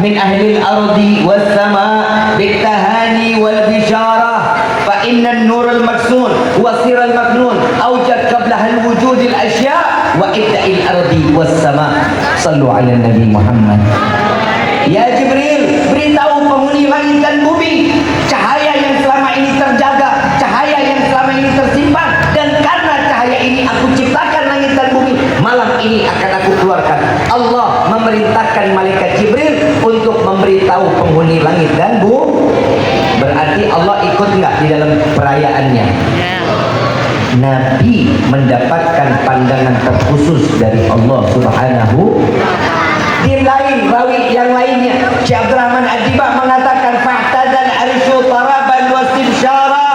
min ahli al-ardi was sama' bitahani wal bishara fa inna an-nur al-maksun wa sir al-maknun awjad qabla al-wujud al-ashya' wa ibda'il ardi was sama'. Sallu ala Nabi Muhammad. Ya Jibril, beritahu penghuni langit dan bumi, cahaya yang selama ini terjaga, cahaya yang selama ini tersimpan, dan karena cahaya ini aku ciptakan langit dan bumi, malam ini akan aku keluarkan. Allah memerintahkan malaikat Jibril untuk memberitahu penghuni langit dan bumi. Berarti Allah ikut nggak di dalam perayaannya? Nabi mendapatkan pandangan terkhusus dari Allah Subhanahu. Di lain rawi yang lainnya, Syekh Abdurrahman Ad-Diba mengatakan fahtazal arsyu taraban wasibsyara,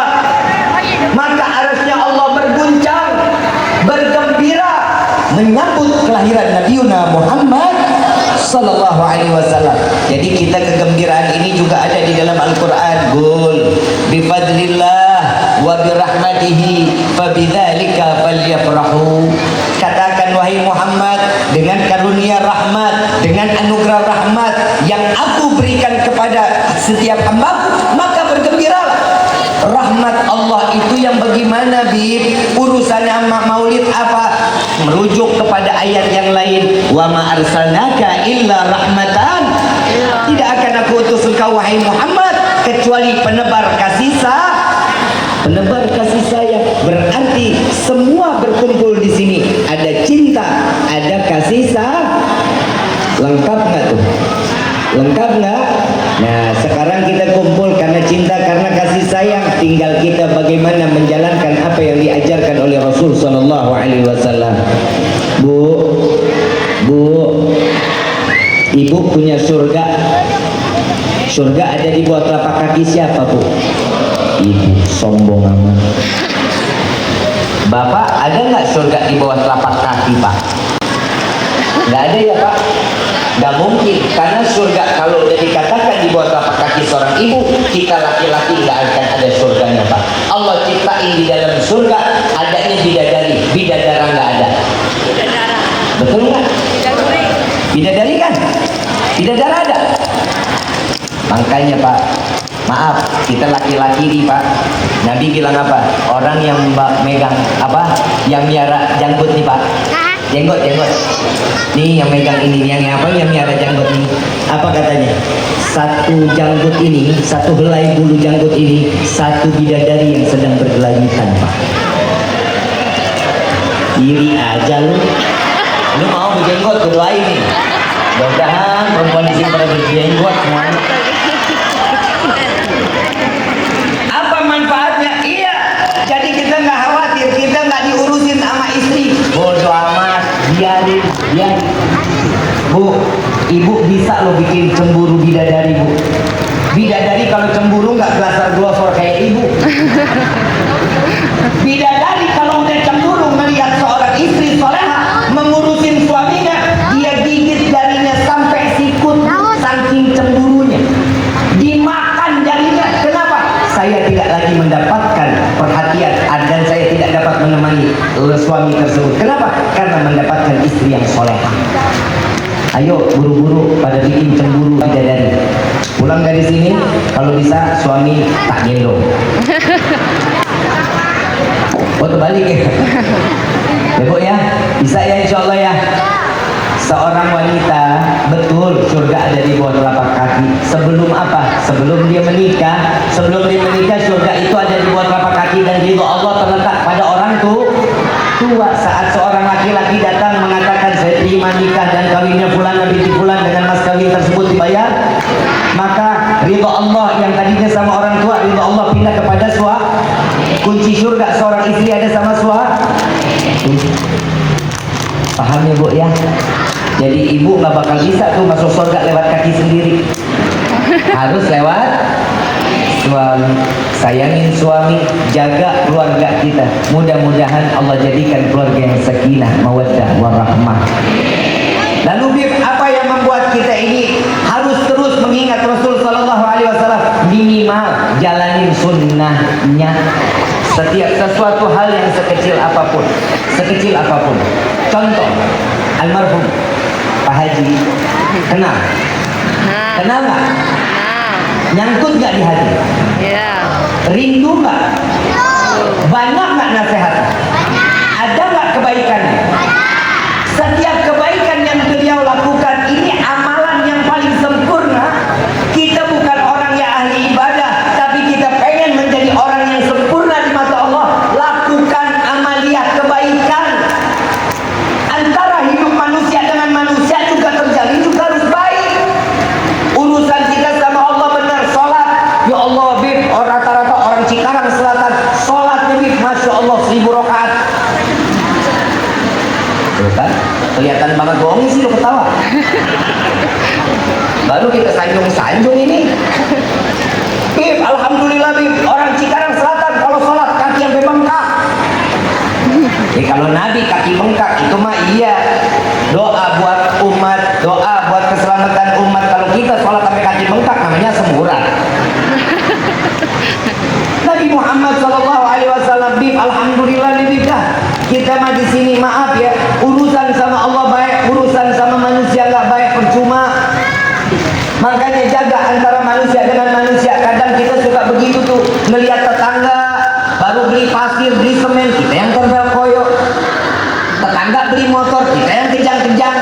maka arsy Allah berguncang, bergembira menyambut kelahiran Nabiuna Muhammad sallallahu alaihi wasallam. Jadi kita kegembiraan ini juga ada di dalam Al-Qur'an. Qul bifadlillah wa birahmatihi fabidzalika falyafrahu. Katakan wahai Muhammad, dengan karunia rahmat, dengan anugerah rahmat yang aku berikan kepada setiap hamba, maka bergembiralah. Rahmat Allah itu yang bagaimana, Bib? Urusannya maulid apa? Merujuk kepada ayat yang lain, wa ma arsalnaka illa rahmatan. Tidak akan aku utus engkau wahai Muhammad kecuali penebar kasih sayang. Penebar kasih sayang berarti semua berkumpul di sini. Ada cinta, ada kasih sayang. Lengkap nggak tuh? Lengkap nggak? Nah, sekarang kita kumpul karena cinta, karena kasih sayang. Tinggal kita bagaimana menjalankan apa yang diajarkan oleh Rasul Sallallahu Alaihi Wasallam. Bu, ibu punya surga. Surga ada di bawah telapak kaki siapa, Bu? Ibu. Sombong amat. Bapak, ada nggak surga di bawah telapak kaki, Pak? Nggak ada ya, Pak? Nggak mungkin, karena surga kalau udah dikatakan di bawah telapak kaki seorang ibu, kita laki-laki nggak akan ada surganya, Pak. Allah ciptain di dalam surga adanya bidadari, bidadara nggak ada. Bidadara. Betul nggak? Bidadari. Bidadari kan? Bidadara ada. Makanya, Pak, maaf, kita laki-laki nih, Pak. Nabi bilang apa? Orang yang megang apa? Yang miara janggut nih, Pak. Jenggot. Nih yang megang ini, yang apa? Yang miara janggut ini. Apa katanya? Satu janggut ini, satu helai bulu janggut ini, satu bidadari yang sedang bergelangitan, Pak. Iri aja lu. Lu mau berjenggot, berdoain nih. Mudah-mudahan perempuan di sini pada berjenggot semuanya. Apa manfaatnya? Iya, jadi kita nggak khawatir, kita nggak diurusin sama istri. Bodoh amat, biarin. Bu, ibu bisa lo bikin cemburu bidadari, Bu. Bidadari kalau cemburu nggak kelasar glosor kayak ibu. Bidadari kalau udah cemburu melihat seorang istri soleha mengurusin suaminya, dia gigit jarinya sampai sikut, saking cemburunya. Dimakan jarinya. Kenapa? Saya tidak lagi mendapatkan perhatian dan saya tidak dapat menemani suami tersebut. Kenapa? Karena mendapatkan istri yang soleha. Ayo buru-buru pada bikin cemburu bidadari. Pulang dari sini kalau bisa suami tak gendong. Oh, terbalik ya? Ya, Bu ya? Bisa ya, insya Allah ya? Seorang wanita, betul surga ada di bawah telapak kaki. Sebelum apa? Sebelum dia menikah. Sebelum dia menikah, surga itu ada di bawah telapak kaki. Dan ridho Allah terletak pada orang tua. Saat seorang laki-laki datang mengatakan, saya terima nikah dan kawinnya fulan binti fulan dengan mas kawin tersebut dibayar, maka ridho Allah yang tadinya sama orang tua, ridho Allah pindah kepada suami. Kunci surga seorang istri ada sama suami. Paham ya, Bu ya? Jadi ibu nggak bakal bisa tuh masuk surga lewat kaki sendiri, harus lewat suami. Sayangin suami, jaga keluarga kita. Mudah-mudahan Allah jadikan keluarga yang sakinah, mawaddah, warahmah. Lalu Bib, apa yang membuat kita ini harus terus mengingat Rasul Sallallahu Alaihi Wasallam? Minimal jalanin sunnahnya. Setiap sesuatu hal yang sekecil apapun. Contoh, almarhum Pak Haji, kenal Kenal nggak? Nah. Nyangkut nggak di hati? Iya. Rindu nggak? Banyak nggak nasihat? Ada nggak kebaikannya? Setiap kebaikan yang beliau lakukan ini amalan yang paling sempurna. Kita bukan orang yang ahli ibadah, tapi kita pengen menjadi orang yang sempurna di mata Allah. Lakukan amaliyah kebaikan. Antara hidup manusia dengan manusia juga terjalin, juga harus baik. Urusan kita sama Allah benar, sholat. Ya Allah, Bib, rata-rata orang Cikarang Selatan sholat, Bib, Masya Allah 1000 rakaat. Tuh kan? Kelihatan banget bohong sih lo ketawa. Baru kita sanjung-sanjung ini. Bib, alhamdulillah Bib, orang Cikarang Selatan kalau sholat kaki sampai bengkak. Kalau Nabi kaki bengkak itu mah iya. Doa buat umat, doa buat keselamatan umat. Kalau kita sholat sampai kaki bengkak namanya semurah. Nabi Muhammad SAW, Bib, alhamdulillah nih Bib, kita mah di sini maaf ya, urusan sama Allah baik, urusan sama manusia nggak baik, percuma. Makanya jaga antara manusia dengan manusia. Kadang kita suka begitu tuh, ngelihat tetangga baru beli pasir, beli semen, kita yang terbel koyo. Tetangga beli motor, kita yang kejang-kejang.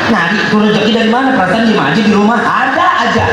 Nah, itu rezeki dari mana? Perasaan di masjid di rumah ada aja.